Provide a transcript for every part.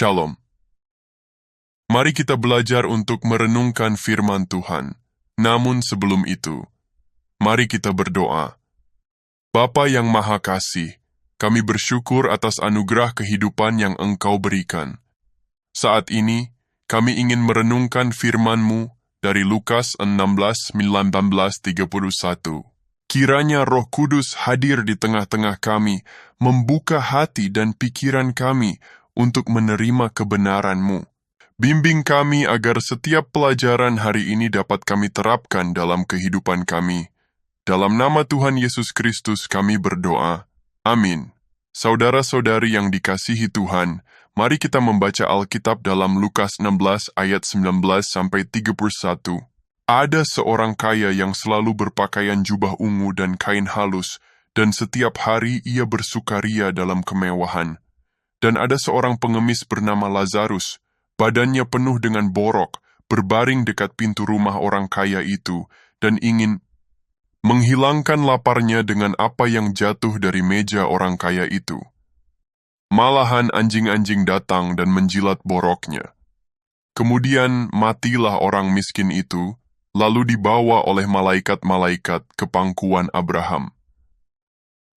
Shalom. Mari kita belajar untuk merenungkan firman Tuhan. Namun sebelum itu, mari kita berdoa. Bapa yang Maha Kasih, kami bersyukur atas anugerah kehidupan yang Engkau berikan. Saat ini, kami ingin merenungkan firman-Mu dari Lukas 16:19-31. Kiranya Roh Kudus hadir di tengah-tengah kami, membuka hati dan pikiran kami untuk menerima kebenaran-Mu. Bimbing kami agar setiap pelajaran hari ini dapat kami terapkan dalam kehidupan kami. Dalam nama Tuhan Yesus Kristus kami berdoa. Amin. Saudara-saudari yang dikasihi Tuhan, mari kita membaca Alkitab dalam Lukas 16 ayat 19-31. Ada seorang kaya yang selalu berpakaian jubah ungu dan kain halus, dan setiap hari ia bersukaria dalam kemewahan. Dan ada seorang pengemis bernama Lazarus, badannya penuh dengan borok, berbaring dekat pintu rumah orang kaya itu, dan ingin menghilangkan laparnya dengan apa yang jatuh dari meja orang kaya itu. Malahan anjing-anjing datang dan menjilat boroknya. Kemudian matilah orang miskin itu, lalu dibawa oleh malaikat-malaikat ke pangkuan Abraham.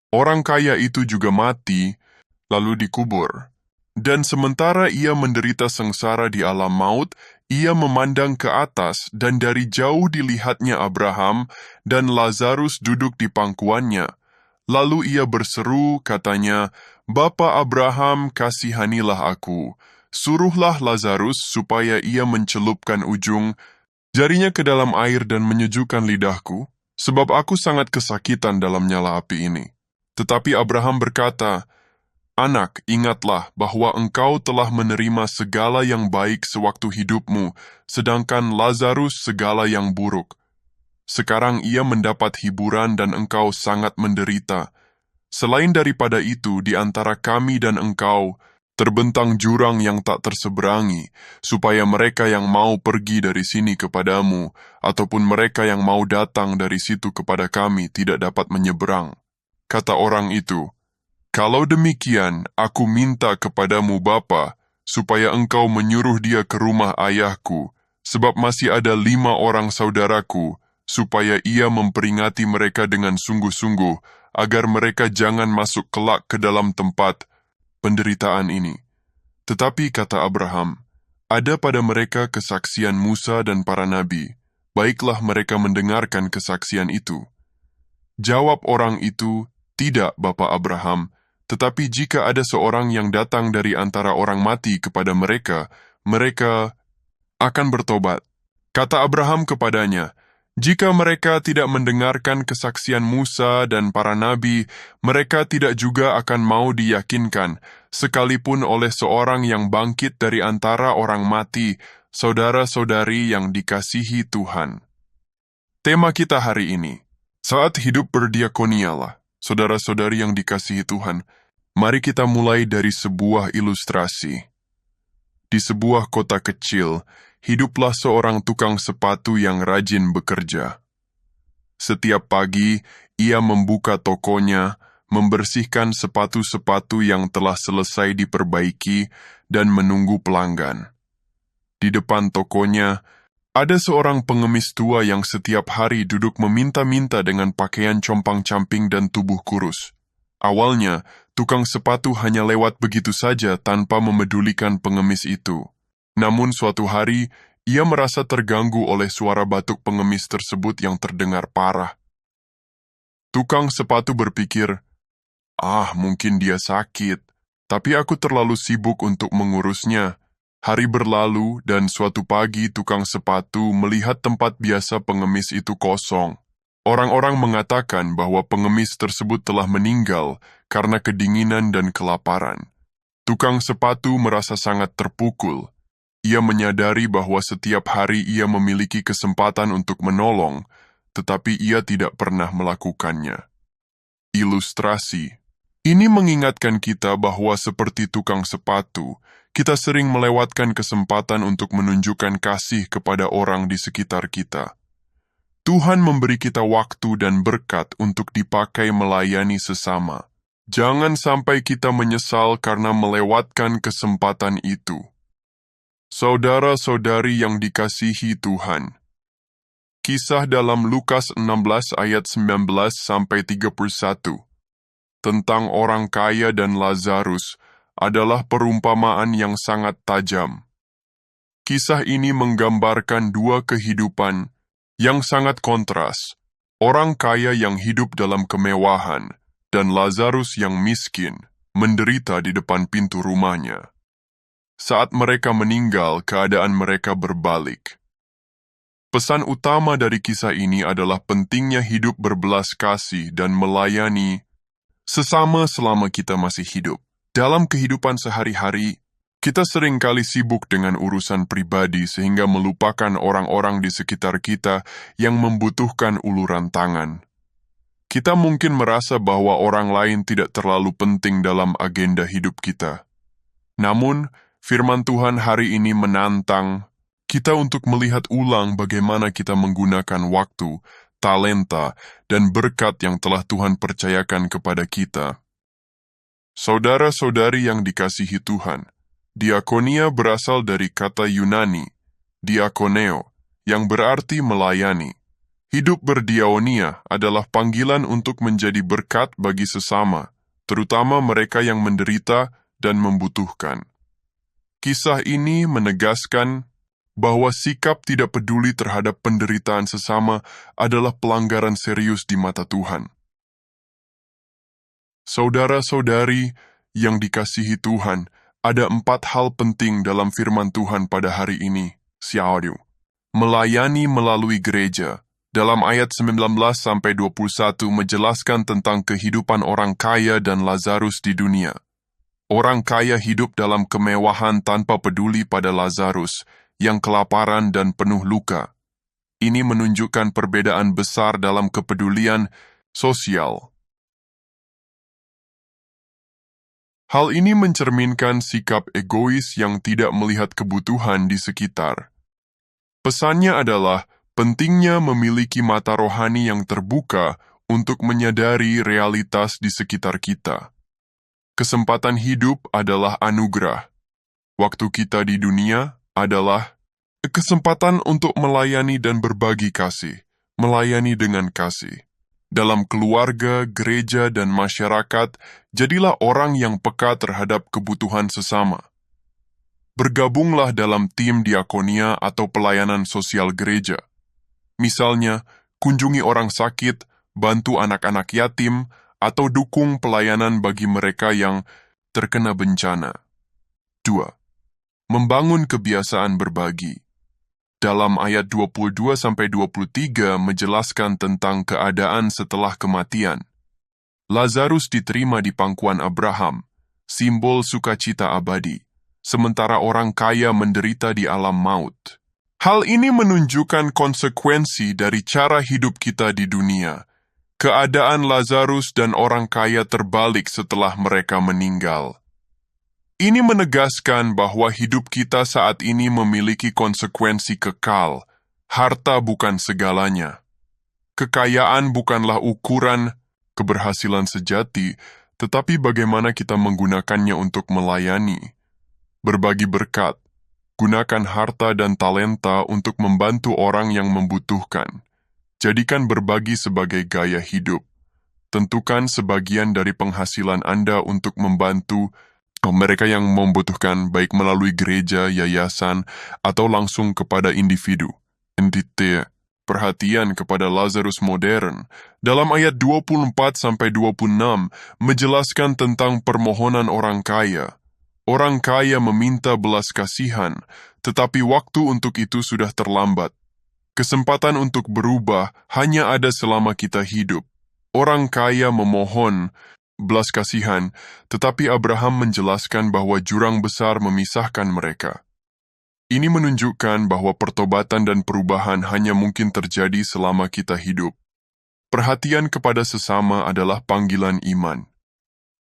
Orang kaya itu juga mati, lalu dikubur. Dan sementara ia menderita sengsara di alam maut, ia memandang ke atas, dan dari jauh dilihatnya Abraham, dan Lazarus duduk di pangkuannya. Lalu ia berseru, katanya, "Bapa Abraham, kasihanilah aku. Suruhlah Lazarus supaya ia mencelupkan ujung jarinya ke dalam air dan menyejukkan lidahku, sebab aku sangat kesakitan dalam nyala api ini." Tetapi Abraham berkata, "Anak, ingatlah bahwa engkau telah menerima segala yang baik sewaktu hidupmu, sedangkan Lazarus segala yang buruk. Sekarang ia mendapat hiburan dan engkau sangat menderita. Selain daripada itu, di antara kami dan engkau, terbentang jurang yang tak terseberangi, supaya mereka yang mau pergi dari sini kepadamu, ataupun mereka yang mau datang dari situ kepada kami tidak dapat menyeberang." Kata orang itu, "Kalau demikian, aku minta kepadamu Bapa, supaya engkau menyuruh dia ke rumah ayahku, sebab masih ada 5 orang saudaraku, supaya ia memperingati mereka dengan sungguh-sungguh, agar mereka jangan masuk kelak ke dalam tempat penderitaan ini." Tetapi kata Abraham, "Ada pada mereka kesaksian Musa dan para nabi, baiklah mereka mendengarkan kesaksian itu." Jawab orang itu, "Tidak, Bapa Abraham, tetapi jika ada seorang yang datang dari antara orang mati kepada mereka, mereka akan bertobat." Kata Abraham kepadanya, "Jika mereka tidak mendengarkan kesaksian Musa dan para nabi, mereka tidak juga akan mau diyakinkan, sekalipun oleh seorang yang bangkit dari antara orang mati." Saudara-saudari yang dikasihi Tuhan, tema kita hari ini, saat hidup berdiakonialah. Saudara-saudari yang dikasihi Tuhan, mari kita mulai dari sebuah ilustrasi. Di sebuah kota kecil, hiduplah seorang tukang sepatu yang rajin bekerja. Setiap pagi, ia membuka tokonya, membersihkan sepatu-sepatu yang telah selesai diperbaiki, dan menunggu pelanggan. Di depan tokonya, ada seorang pengemis tua yang setiap hari duduk meminta-minta dengan pakaian compang-camping dan tubuh kurus. Awalnya, tukang sepatu hanya lewat begitu saja tanpa memedulikan pengemis itu. Namun suatu hari, ia merasa terganggu oleh suara batuk pengemis tersebut yang terdengar parah. Tukang sepatu berpikir, mungkin dia sakit, tapi aku terlalu sibuk untuk mengurusnya." Hari berlalu, dan suatu pagi tukang sepatu melihat tempat biasa pengemis itu kosong. Orang-orang mengatakan bahwa pengemis tersebut telah meninggal karena kedinginan dan kelaparan. Tukang sepatu merasa sangat terpukul. Ia menyadari bahwa setiap hari ia memiliki kesempatan untuk menolong, tetapi ia tidak pernah melakukannya. Ilustrasi ini mengingatkan kita bahwa seperti tukang sepatu, kita sering melewatkan kesempatan untuk menunjukkan kasih kepada orang di sekitar kita. Tuhan memberi kita waktu dan berkat untuk dipakai melayani sesama. Jangan sampai kita menyesal karena melewatkan kesempatan itu. Saudara-saudari yang dikasihi Tuhan, kisah dalam Lukas 16 ayat 19-31 tentang orang kaya dan Lazarus adalah perumpamaan yang sangat tajam. Kisah ini menggambarkan dua kehidupan yang sangat kontras, orang kaya yang hidup dalam kemewahan, dan Lazarus yang miskin, menderita di depan pintu rumahnya. Saat mereka meninggal, keadaan mereka berbalik. Pesan utama dari kisah ini adalah pentingnya hidup berbelas kasih dan melayani sesama selama kita masih hidup. Dalam kehidupan sehari-hari, kita seringkali sibuk dengan urusan pribadi sehingga melupakan orang-orang di sekitar kita yang membutuhkan uluran tangan. Kita mungkin merasa bahwa orang lain tidak terlalu penting dalam agenda hidup kita. Namun, firman Tuhan hari ini menantang kita untuk melihat ulang bagaimana kita menggunakan waktu, talenta, dan berkat yang telah Tuhan percayakan kepada kita. Saudara-saudari yang dikasihi Tuhan, diakonia berasal dari kata Yunani, diakoneo, yang berarti melayani. Hidup berdiakonia adalah panggilan untuk menjadi berkat bagi sesama, terutama mereka yang menderita dan membutuhkan. Kisah ini menegaskan bahwa sikap tidak peduli terhadap penderitaan sesama adalah pelanggaran serius di mata Tuhan. Saudara-saudari yang dikasihi Tuhan, ada 4 hal penting dalam firman Tuhan pada hari ini. Siaudio. Melayani melalui gereja. Dalam ayat 19-21 menjelaskan tentang kehidupan orang kaya dan Lazarus di dunia. Orang kaya hidup dalam kemewahan tanpa peduli pada Lazarus, yang kelaparan dan penuh luka. Ini menunjukkan perbedaan besar dalam kepedulian sosial. Hal ini mencerminkan sikap egois yang tidak melihat kebutuhan di sekitar. Pesannya adalah pentingnya memiliki mata rohani yang terbuka untuk menyadari realitas di sekitar kita. Kesempatan hidup adalah anugerah. Waktu kita di dunia adalah kesempatan untuk melayani dan berbagi kasih, melayani dengan kasih. Dalam keluarga, gereja, dan masyarakat, jadilah orang yang peka terhadap kebutuhan sesama. Bergabunglah dalam tim diakonia atau pelayanan sosial gereja. Misalnya, kunjungi orang sakit, bantu anak-anak yatim, atau dukung pelayanan bagi mereka yang terkena bencana. 2. Membangun kebiasaan berbagi. Dalam ayat 22-23 menjelaskan tentang keadaan setelah kematian. Lazarus diterima di pangkuan Abraham, simbol sukacita abadi, sementara orang kaya menderita di alam maut. Hal ini menunjukkan konsekuensi dari cara hidup kita di dunia. Keadaan Lazarus dan orang kaya terbalik setelah mereka meninggal. Ini menegaskan bahwa hidup kita saat ini memiliki konsekuensi kekal. Harta bukan segalanya. Kekayaan bukanlah ukuran keberhasilan sejati, tetapi bagaimana kita menggunakannya untuk melayani, berbagi berkat. Gunakan harta dan talenta untuk membantu orang yang membutuhkan. Jadikan berbagi sebagai gaya hidup. Tentukan sebagian dari penghasilan Anda untuk membantu mereka yang membutuhkan, baik melalui gereja, yayasan, atau langsung kepada individu. Entitas. Perhatian kepada Lazarus modern. Dalam ayat 24-26 menjelaskan tentang permohonan orang kaya. Orang kaya meminta belas kasihan, tetapi waktu untuk itu sudah terlambat. Kesempatan untuk berubah hanya ada selama kita hidup. Orang kaya memohon belas kasihan, tetapi Abraham menjelaskan bahwa jurang besar memisahkan mereka. Ini menunjukkan bahwa pertobatan dan perubahan hanya mungkin terjadi selama kita hidup. Perhatian kepada sesama adalah panggilan iman.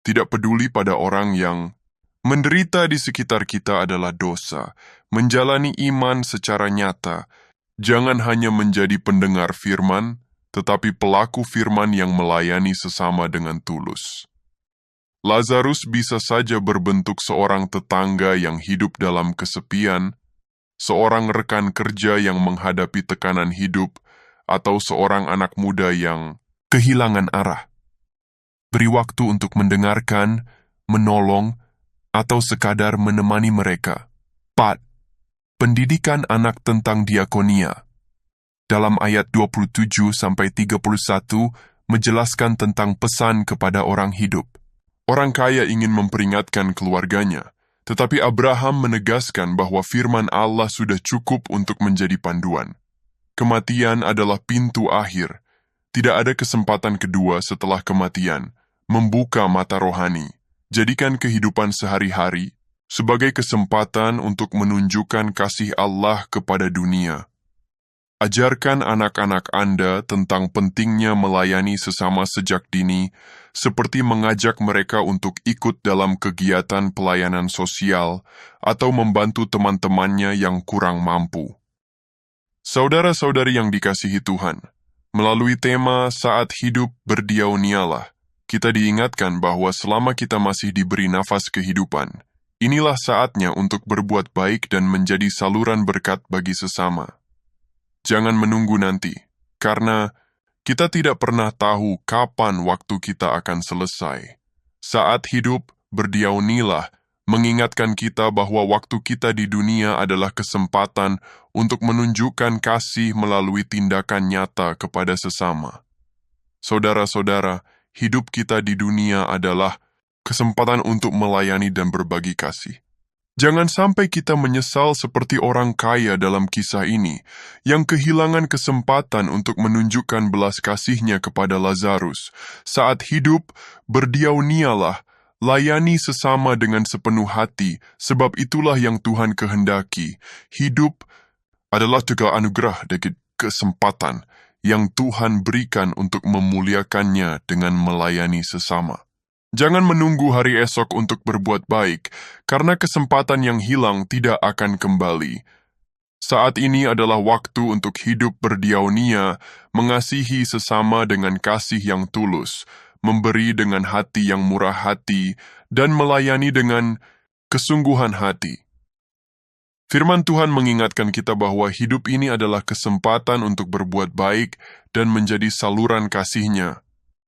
Tidak peduli pada orang yang menderita di sekitar kita adalah dosa. Menjalani iman secara nyata, jangan hanya menjadi pendengar firman, tetapi pelaku firman yang melayani sesama dengan tulus. Lazarus bisa saja berbentuk seorang tetangga yang hidup dalam kesepian, seorang rekan kerja yang menghadapi tekanan hidup, atau seorang anak muda yang kehilangan arah. Beri waktu untuk mendengarkan, menolong, atau sekadar menemani mereka. 4. Pendidikan anak tentang diakonia. Dalam ayat 27-31 menjelaskan tentang pesan kepada orang hidup. Orang kaya ingin memperingatkan keluarganya, tetapi Abraham menegaskan bahwa firman Allah sudah cukup untuk menjadi panduan. Kematian adalah pintu akhir. Tidak ada kesempatan kedua setelah kematian. Membuka mata rohani. Jadikan kehidupan sehari-hari sebagai kesempatan untuk menunjukkan kasih Allah kepada dunia. Ajarkan anak-anak Anda tentang pentingnya melayani sesama sejak dini, seperti mengajak mereka untuk ikut dalam kegiatan pelayanan sosial atau membantu teman-temannya yang kurang mampu. Saudara-saudari yang dikasihi Tuhan, melalui tema Saat Hidup Berdiaunialah, kita diingatkan bahwa selama kita masih diberi nafas kehidupan, inilah saatnya untuk berbuat baik dan menjadi saluran berkat bagi sesama. Jangan menunggu nanti, karena kita tidak pernah tahu kapan waktu kita akan selesai. Saat hidup, berdiaunilah, mengingatkan kita bahwa waktu kita di dunia adalah kesempatan untuk menunjukkan kasih melalui tindakan nyata kepada sesama. Saudara-saudara, hidup kita di dunia adalah kesempatan untuk melayani dan berbagi kasih. Jangan sampai kita menyesal seperti orang kaya dalam kisah ini, yang kehilangan kesempatan untuk menunjukkan belas kasihnya kepada Lazarus. Saat hidup, berdiaunialah, layani sesama dengan sepenuh hati, sebab itulah yang Tuhan kehendaki. Hidup adalah juga anugerah dan kesempatan yang Tuhan berikan untuk memuliakannya dengan melayani sesama. Jangan menunggu hari esok untuk berbuat baik, karena kesempatan yang hilang tidak akan kembali. Saat ini adalah waktu untuk hidup berdiaunia, mengasihi sesama dengan kasih yang tulus, memberi dengan hati yang murah hati, dan melayani dengan kesungguhan hati. Firman Tuhan mengingatkan kita bahwa hidup ini adalah kesempatan untuk berbuat baik dan menjadi saluran kasih-Nya.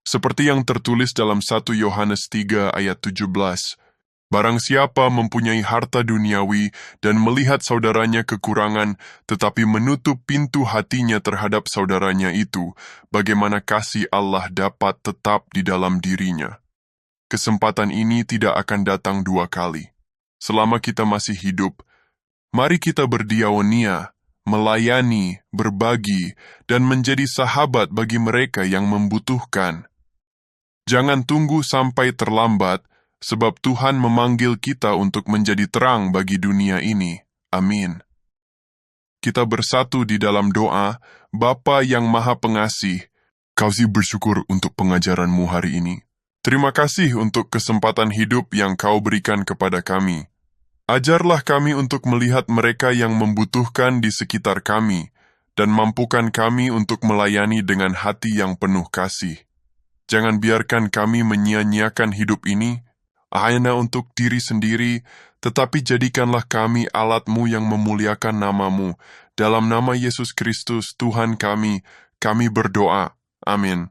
Seperti yang tertulis dalam 1 Yohanes 3 ayat 17, barang siapa mempunyai harta duniawi dan melihat saudaranya kekurangan, tetapi menutup pintu hatinya terhadap saudaranya itu, bagaimana kasih Allah dapat tetap di dalam dirinya? Kesempatan ini tidak akan datang dua kali. Selama kita masih hidup, mari kita berdiaonia, melayani, berbagi, dan menjadi sahabat bagi mereka yang membutuhkan. Jangan tunggu sampai terlambat, sebab Tuhan memanggil kita untuk menjadi terang bagi dunia ini. Amin. Kita bersatu di dalam doa, Bapa yang Maha Pengasih, Kau bersyukur untuk pengajaran-Mu hari ini. Terima kasih untuk kesempatan hidup yang Kau berikan kepada kami. Ajarlah kami untuk melihat mereka yang membutuhkan di sekitar kami, dan mampukan kami untuk melayani dengan hati yang penuh kasih. Jangan biarkan kami menyia-nyiakan hidup ini hanya untuk diri sendiri, tetapi jadikanlah kami alat-Mu yang memuliakan nama-Mu. Dalam nama Yesus Kristus, Tuhan kami berdoa. Amin.